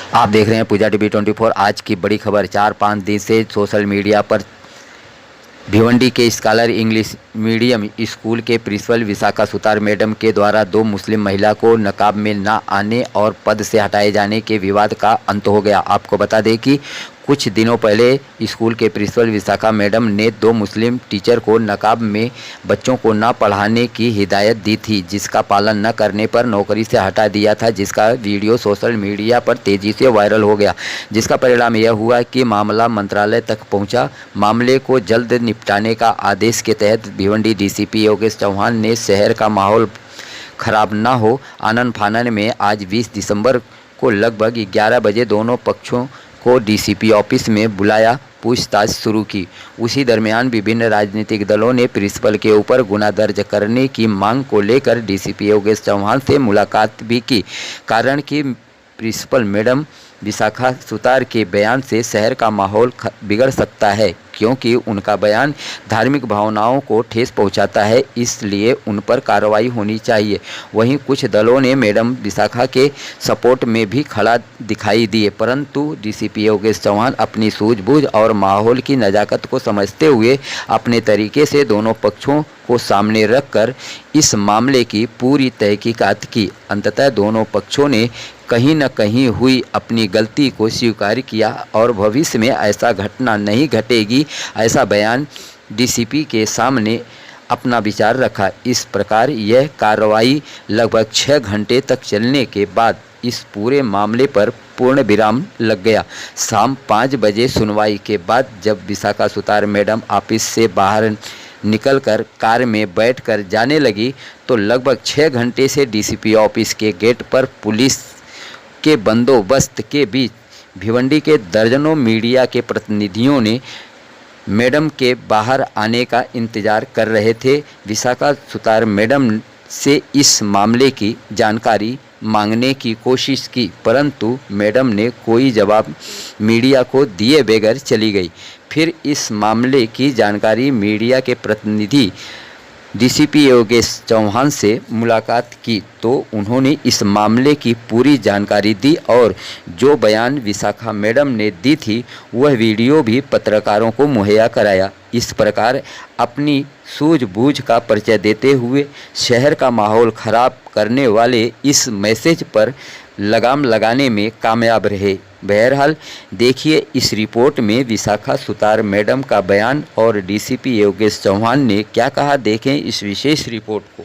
आप देख रहे हैं पूजा टीवी 24। आज की बड़ी खबर, 4-5 दिन से सोशल मीडिया पर भिवंडी के स्कॉलर इंग्लिश मीडियम स्कूल के प्रिंसिपल विशाखा सुतार मैडम के द्वारा 2 मुस्लिम महिला को नकाब में न आने और पद से हटाए जाने के विवाद का अंत हो गया। आपको बता दें कि कुछ दिनों पहले स्कूल के प्रिंसिपल विशाखा मैडम ने 2 मुस्लिम टीचर को नकाब में बच्चों को न पढ़ाने की हिदायत दी थी, जिसका पालन न करने पर नौकरी से हटा दिया था, जिसका वीडियो सोशल मीडिया पर तेज़ी से वायरल हो गया। जिसका परिणाम यह हुआ कि मामला मंत्रालय तक पहुंचा। मामले को जल्द निपटाने का आदेश के तहत भिवंडी डीसीपी योगेश चौहान ने शहर का माहौल खराब न हो आनन फानन में आज 20 दिसंबर को लगभग 11 बजे दोनों पक्षों को डीसीपी ऑफिस में बुलाया, पूछताछ शुरू की। उसी दरमियान विभिन्न राजनीतिक दलों ने प्रिंसिपल के ऊपर गुना दर्ज करने की मांग को लेकर डीसीपी योगेश चौहान से मुलाकात भी की। कारण कि प्रिंसिपल मैडम विशाखा सुतार के बयान से शहर का माहौल बिगड़ सकता है, क्योंकि उनका बयान धार्मिक भावनाओं को ठेस पहुंचाता है, इसलिए उन पर कार्रवाई होनी चाहिए। वहीं कुछ दलों ने मैडम विशाखा के सपोर्ट में भी खड़ा दिखाई दिए, परंतु डीसीपी योगेश चौहान अपनी सूझबूझ और माहौल की नज़ाकत को समझते हुए अपने तरीके से दोनों पक्षों को सामने रखकर इस मामले की पूरी तहकीकात की। अंततः दोनों पक्षों ने कहीं न कहीं हुई अपनी गलती को स्वीकार किया और भविष्य में ऐसा घटना नहीं घटेगी, ऐसा बयान डीसीपी के सामने अपना विचार रखा। इस प्रकार यह कार्रवाई लगभग 6 घंटे तक चलने के बाद इस पूरे मामले पर पूर्ण विराम लग गया। शाम 5 बजे सुनवाई के बाद जब विशाखा सुतार मैडम ऑफिस से बाहर निकलकर कार में बैठकर जाने लगी, तो लगभग 6 घंटे से डीसीपी ऑफिस के गेट पर पुलिस के बंदोबस्त के बीच भिवंडी के दर्जनों मीडिया के प्रतिनिधियों ने मैडम के बाहर आने का इंतजार कर रहे थे। विशाखा सुतार मैडम से इस मामले की जानकारी मांगने की कोशिश की, परंतु मैडम ने कोई जवाब मीडिया को दिए बगैर चली गई। फिर इस मामले की जानकारी मीडिया के प्रतिनिधि डीसीपी योगेश चौहान से मुलाकात की, तो उन्होंने इस मामले की पूरी जानकारी दी और जो बयान विशाखा मैडम ने दी थी वह वीडियो भी पत्रकारों को मुहैया कराया। इस प्रकार अपनी सूझबूझ का परिचय देते हुए शहर का माहौल खराब करने वाले इस मैसेज पर लगाम लगाने में कामयाब रहे। बहरहाल देखिए इस रिपोर्ट में विशाखा सुतार मैडम का बयान और डीसीपी योगेश चौहान ने क्या कहा। देखें इस विशेष रिपोर्ट को।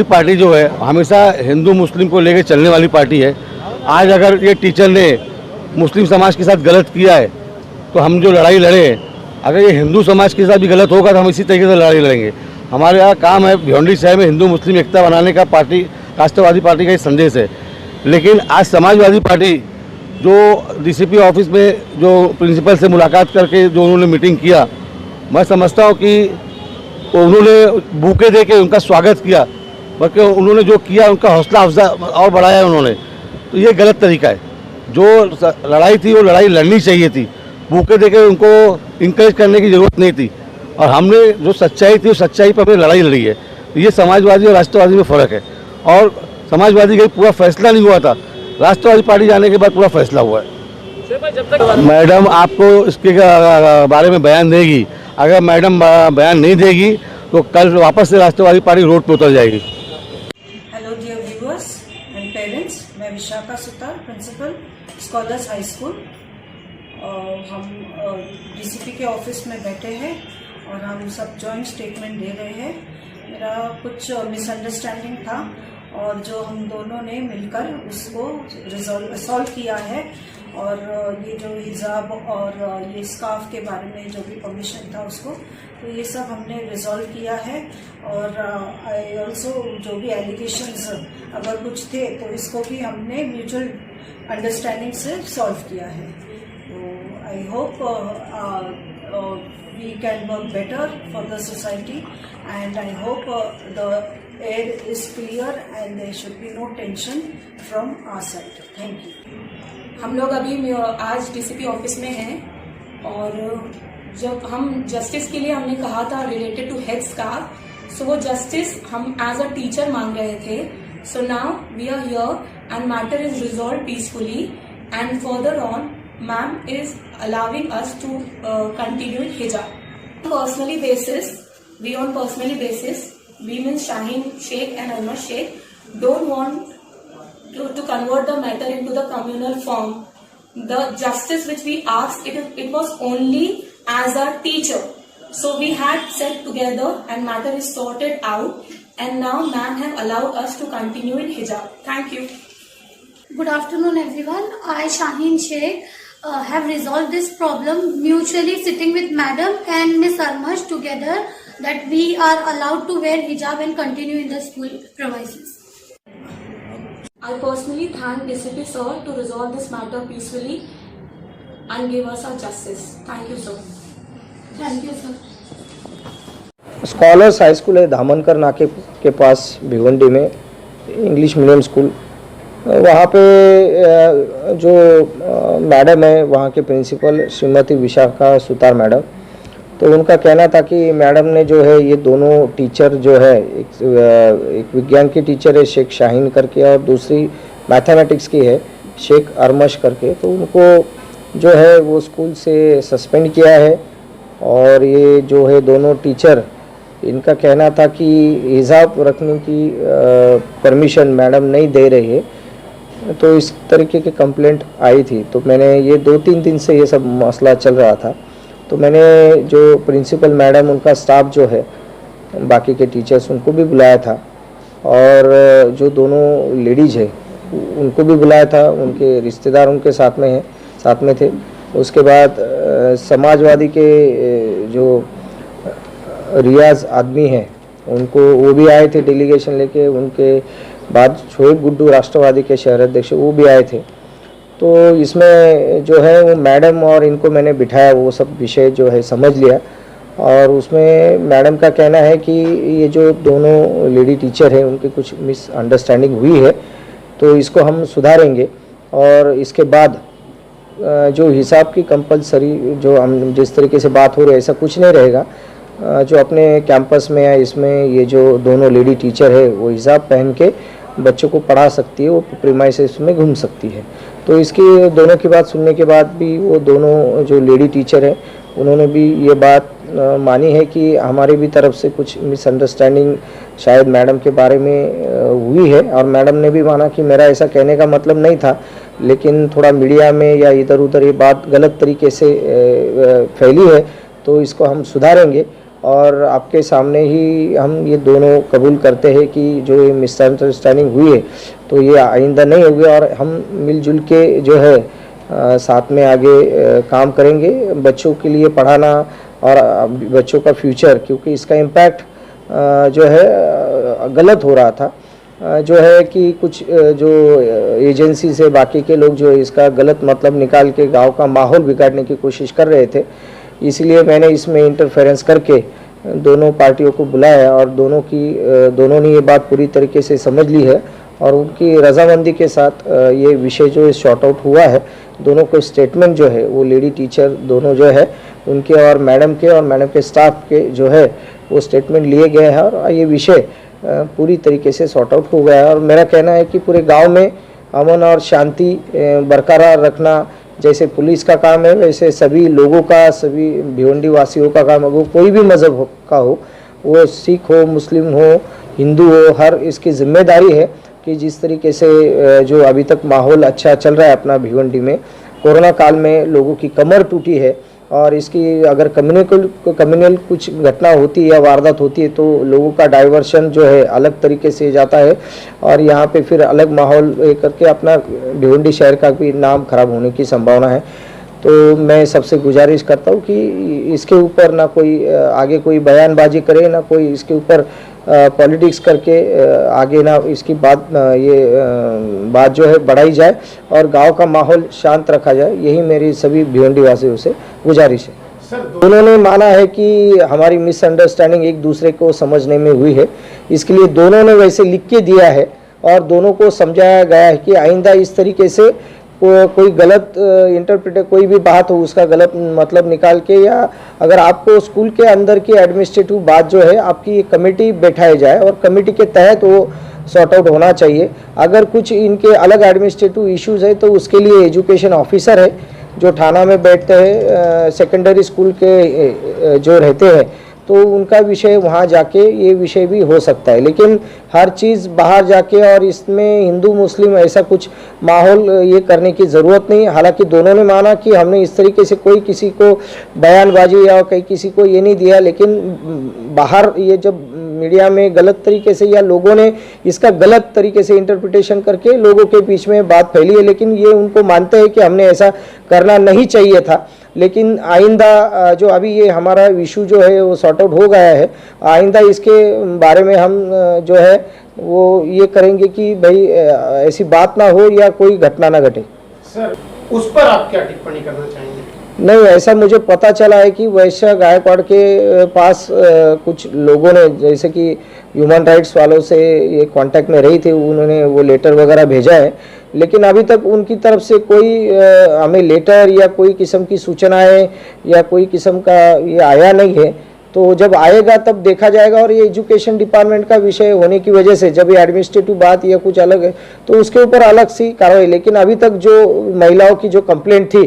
पार्टी जो है हमेशा हिंदू मुस्लिम को लेकर चलने वाली पार्टी है। आज अगर ये टीचर ने मुस्लिम समाज के साथ गलत किया है तो हम जो लड़ाई लड़े हैं, अगर ये हिंदू समाज के साथ भी गलत होगा तो हम इसी तरीके से लड़ाई लड़ेंगे। हमारे यहाँ काम है भिवंडी शहर में हिंदू मुस्लिम एकता बनाने का। पार्टी राष्ट्रवादी पार्टी का ये संदेश है। लेकिन आज समाजवादी पार्टी जो डीसीपी ऑफिस में जो प्रिंसिपल से मुलाकात करके जो उन्होंने मीटिंग किया, मैं समझता हूँ कि उन्होंने बुके दे के उनका स्वागत किया, बल्कि उन्होंने जो किया उनका हौसला अफजा और बढ़ाया उन्होंने, तो ये गलत तरीका है। जो लड़ाई थी वो लड़ाई लड़नी चाहिए थी, बुके देकर उनको इंकरेज करने की ज़रूरत नहीं थी। और हमने जो सच्चाई थी वो सच्चाई पर अपनी लड़ाई लड़ी है। तो ये समाजवादी और राष्ट्रवादी में फ़र्क है। और समाजवादी का पूरा फैसला नहीं हुआ था, राष्ट्रवादी पार्टी जाने के बाद पूरा फैसला हुआ है। मैडम आपको इसके बारे में बयान देगी। अगर मैडम बयान नहीं देगी तो कल वापस से राष्ट्रवादी पार्टी रोड पर उतर जाएगी। Hello dear viewers and parents, मैं Vishakha Sutar, principal scholars high school. हम डीसीपी के ऑफिस में बैठे हैं और हम सब जॉइंट स्टेटमेंट दे रहे हैं। मेरा कुछ मिसअंडरस्टैंडिंग था और जो हम दोनों ने मिलकर उसको सॉल्व किया है। और ये जो हिजाब और ये स्कार्फ के बारे में जो भी परमिशन था उसको, तो ये सब हमने रिजॉल्व किया है। और आई ऑल्सो जो भी एलिगेशंस अगर कुछ थे तो इसको भी हमने म्यूचुअल अंडरस्टैंडिंग से सॉल्व किया है। तो I hope we can work better for the society and I hope the air is clear and there should be no tension from our side. Thank you. हम लोग अभी आज डीसीपी ऑफिस में हैं और जब हम जस्टिस के लिए हमने कहा था related to head staff, so वो जस्टिस हम एज अ टीचर मांग रहे थे. So now we are here and matter is resolve peacefully and further on ma'am is allowing us to continue hijab. Personally basis, we on personally basis, we means Shaheen Sheikh and Alma Sheikh don't want to convert the matter into the communal form. The justice which we asked, it was only as a teacher. So we had sat together and matter is sorted out, and now ma'am have allowed us to continue in hijab. Thank you. Good afternoon everyone. I Shaheen Sheikh have resolved this problem mutually sitting with madam and Miss Armash together that we are allowed to wear hijab and continue in the school premises. I personally thank DCP sir to resolve this matter peacefully and give us our justice. Thank you sir. Thank you sir. Scholars high school है धामनकर नाके के पास भिवंडी में, English medium school. वहाँ पे जो madam है वहाँ के प्रिंसिपल श्रीमती विशाखा सुतार मैडम, तो उनका कहना था कि मैडम ने जो है ये दोनों टीचर जो है, एक विज्ञान की टीचर है शेख शाहीन करके और दूसरी मैथमेटिक्स की है शेख अरमश करके, तो उनको जो है वो स्कूल से सस्पेंड किया है. और ये जो है दोनों टीचर, इनका कहना था कि हिजाब रखने की परमिशन मैडम नहीं दे रही है, तो इस तरीके की कंप्लेंट आई थी. तो मैंने ये 2-3 दिन से ये सब मसला चल रहा था, तो मैंने जो प्रिंसिपल मैडम, उनका स्टाफ जो है, बाकी के टीचर्स, उनको भी बुलाया था और जो दोनों लेडीज है उनको भी बुलाया था. उनके रिश्तेदार उनके साथ में थे. उसके बाद समाजवादी के जो रियाज आदमी हैं उनको, वो भी आए थे डेलीगेशन लेके. उनके बाद शोएब गुड्डू राष्ट्रवादी के शहर अध्यक्ष, वो भी आए थे. तो इसमें जो है वो मैडम और इनको मैंने बिठाया, वो सब विषय जो है समझ लिया. और उसमें मैडम का कहना है कि ये जो दोनों लेडी टीचर हैं उनकी कुछ मिसअंडरस्टैंडिंग हुई है, तो इसको हम सुधारेंगे. और इसके बाद जो हिसाब की कंपलसरी जो हम जिस तरीके से बात हो रही है, ऐसा कुछ नहीं रहेगा. जो अपने कैंपस में है, इसमें ये जो दोनों लेडी टीचर है वो हिजाब पहन के बच्चों को पढ़ा सकती है, वो प्रीमाइसेस में घूम सकती है. तो इसकी दोनों की बात सुनने के बाद भी वो दोनों जो लेडी टीचर हैं उन्होंने भी ये बात मानी है कि हमारी भी तरफ से कुछ मिसअंडरस्टैंडिंग शायद मैडम के बारे में हुई है. और मैडम ने भी माना कि मेरा ऐसा कहने का मतलब नहीं था, लेकिन थोड़ा मीडिया में या इधर उधर ये बात गलत तरीके से फैली है, तो इसको हम सुधारेंगे. और आपके सामने ही हम ये दोनों कबूल करते हैं कि जो ये मिसअंडरस्टैंडिंग हुई है तो ये आइंदा नहीं होगी, और हम मिलजुल के जो है साथ में आगे काम करेंगे. बच्चों के लिए पढ़ाना और बच्चों का फ्यूचर, क्योंकि इसका इम्पैक्ट जो है गलत हो रहा था, जो है कि कुछ जो एजेंसी से बाकी के लोग जो है इसका गलत मतलब निकाल के गांव का माहौल बिगाड़ने की कोशिश कर रहे थे. इसलिए मैंने इसमें इंटरफेरेंस करके दोनों पार्टियों को बुलाया और दोनों ने ये बात पूरी तरीके से समझ ली है और उनकी रजामंदी के साथ ये विषय जो है शॉर्ट आउट हुआ है. दोनों को स्टेटमेंट जो है वो लेडी टीचर दोनों जो है उनके और मैडम के स्टाफ के जो है वो स्टेटमेंट लिए गए हैं और ये विषय पूरी तरीके से सॉर्ट आउट हो गया है. और मेरा कहना है कि पूरे गांव में अमन और शांति बरकरार रखना जैसे पुलिस का काम है, वैसे सभी लोगों का, सभी भिवंडी वासियों का काम है. वो कोई भी मज़हब का हो, वो सिख हो, मुस्लिम हो, हिंदू हो, हर इसकी जिम्मेदारी है कि जिस तरीके से जो अभी तक माहौल अच्छा चल रहा है अपना भिवंडी में, कोरोना काल में लोगों की कमर टूटी है और इसकी अगर कम्युनल कुछ घटना होती है या वारदात होती है तो लोगों का डाइवर्शन जो है अलग तरीके से जाता है और यहाँ पे फिर अलग माहौल करके अपना भिवंडी शहर का भी नाम खराब होने की संभावना है. तो मैं सबसे गुजारिश करता हूँ कि इसके ऊपर ना कोई आगे कोई बयानबाजी करे, ना कोई इसके ऊपर पॉलिटिक्स करके आगे ना इसकी बात जो है बढ़ाई जाए और गांव का माहौल शांत रखा जाए. यही मेरी सभी भिवंडी वासियों से गुजारिश है. दोनों ने माना है कि हमारी मिसअंडरस्टैंडिंग एक दूसरे को समझने में हुई है, इसके लिए दोनों ने वैसे लिख के दिया है और दोनों को समझाया गया है कि आइंदा इस तरीके से कोई गलत इंटरप्रेट कोई भी बात हो उसका गलत मतलब निकाल के, या अगर आपको स्कूल के अंदर की एडमिनिस्ट्रेटिव बात जो है आपकी एक कमेटी बैठाई जाए और कमेटी के तहत वो सॉर्ट आउट होना चाहिए। अगर कुछ इनके अलग एडमिनिस्ट्रेटिव इश्यूज है तो उसके लिए एजुकेशन ऑफिसर है जो थाना में बैठते हैं, सेकेंडरी स्कूल के जो रहते हैं, तो उनका विषय वहाँ जाके ये विषय भी हो सकता है। लेकिन हर चीज़ बाहर जाके और इसमें हिंदू मुस्लिम ऐसा कुछ माहौल ये करने की ज़रूरत नहीं। हालांकि दोनों ने माना कि हमने इस तरीके से कोई किसी को बयानबाजी या कहीं किसी को ये नहीं दिया, लेकिन बाहर ये जब मीडिया में गलत तरीके से या लोगों ने इसका गलत तरीके से इंटरप्रिटेशन करके लोगों के बीच में बात फैली है, लेकिन ये उनको मानते हैं कि हमने ऐसा करना नहीं चाहिए था। लेकिन आइंदा जो अभी ये हमारा इशू जो है वो सॉर्ट आउट हो गया है, आइंदा इसके बारे में हम जो है वो ये करेंगे कि भाई ऐसी बात ना हो या कोई घटना ना घटे। सर, उस पर आप क्या टिप्पणी करना चाहेंगे? नहीं, ऐसा मुझे पता चला है कि वैश्य गायकवाड़ के पास कुछ लोगों ने, जैसे कि ह्यूमन राइट्स वालों से ये कांटेक्ट में रही थी, उन्होंने वो लेटर वगैरह भेजा है, लेकिन अभी तक उनकी तरफ से कोई हमें लेटर या कोई किस्म की सूचनाएं या कोई किस्म का ये आया नहीं है। तो जब आएगा तब देखा जाएगा, और ये एजुकेशन डिपार्टमेंट का विषय होने की वजह से जब ये एडमिनिस्ट्रेटिव बात या कुछ अलग है तो उसके ऊपर अलग सी कार्रवाई। लेकिन अभी तक जो महिलाओं की जो कंप्लेंट थी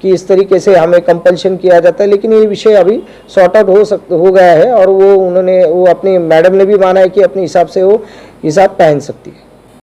कि इस तरीके से हमें कंपल्शन किया जाता है, लेकिन ये विषय अभी सॉर्ट आउट हो गया है और वो अपनी मैडम ने भी माना है कि अपने हिसाब से वो हिसाब पहन सकती है।